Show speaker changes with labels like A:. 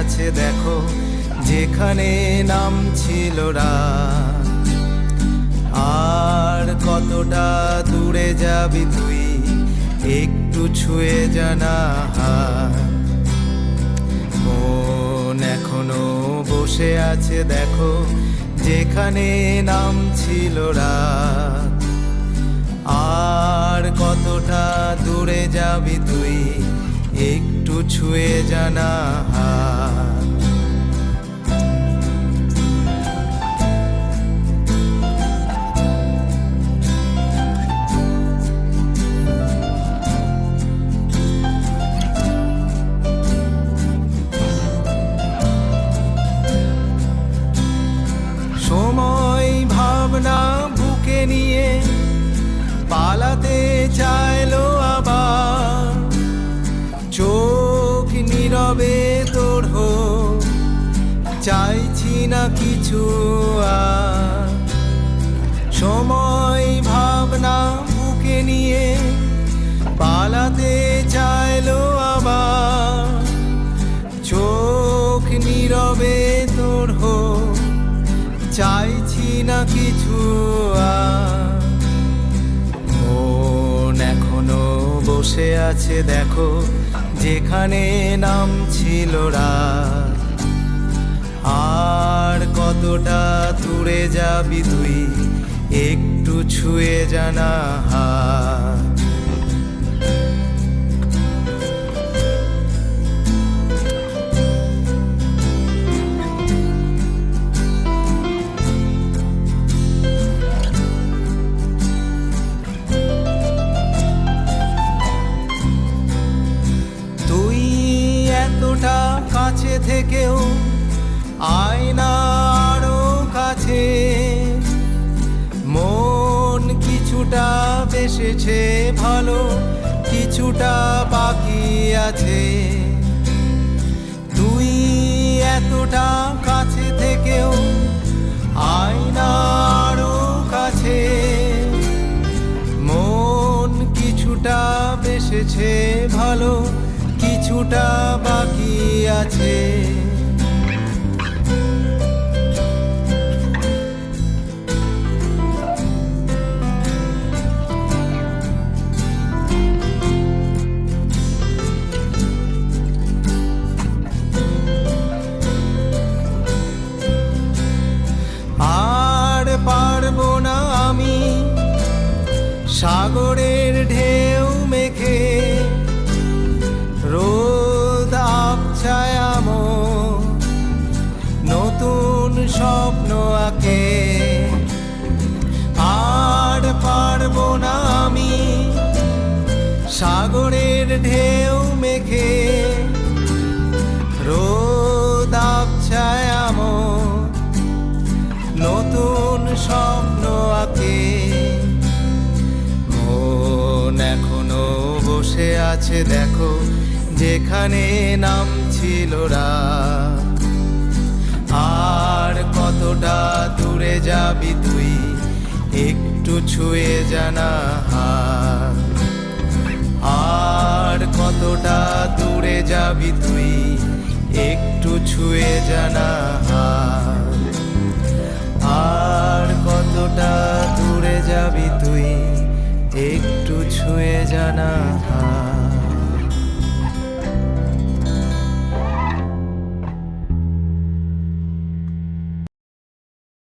A: আছে দেখো যেখানে নাম ছিল রাত। আর কতটা দূরে যাবি তুই, একটু ছুঁয়ে জানা হাত। মন এখনো বসে আছে দেখো যেখানে নাম ছিল রাত। আর কতটা দূরে যাবি তুই, একটু ছুঁয়ে জানা হাত। সময় ভাবনা বুকে নিয়ে পালাতে চাইলো আবার, চোখ নীরবে তোর হোক, চাইছি না কিছু আর। সময় ভাবনা বুকে নিয়ে পালাতে চাইলো আবার, চোখ নীরবে তোর হোক, চাইছি না কিছু আর। মন এখনো বসে আছে দেখো যেখানে নাম ছিল রাত। আর কতটা দূরে যাবি তুই, একটু ছুঁয়ে জানা হাত। এতটা কাছে থেকেও আয়না আরো কাছে, মন কিছুটা বেসেছে ভালো, কিছুটা বাকি আছে। তুই এতটা কাছে থেকেও আয়না আরো কাছে, মন কিছুটা বেসেছে ভালো, কিছুটা বাকি আছে। আর পারবো না আমি সাগরের ঢেউ মেখে, রোদ আবছায়াম নতুন স্বপ্ন আঁকে। আর পারবো না আমি সাগরের ঢেউ মেখে, রোদ আবছায়াম নতুন স্বপ্ন আঁকে। মন এখনো বসে আছে দেখো যেখানে নাম ছিল রাত। আর কতটা দূরে যাবি তুই, একটু ছুঁয়ে জানা হাত। আর কতটা দূরে যাবি তুই, একটু ছুঁয়ে জানা হাত। আর কতটা দূরে যাবি তুই, একটু ছুঁয়ে জানা হাত।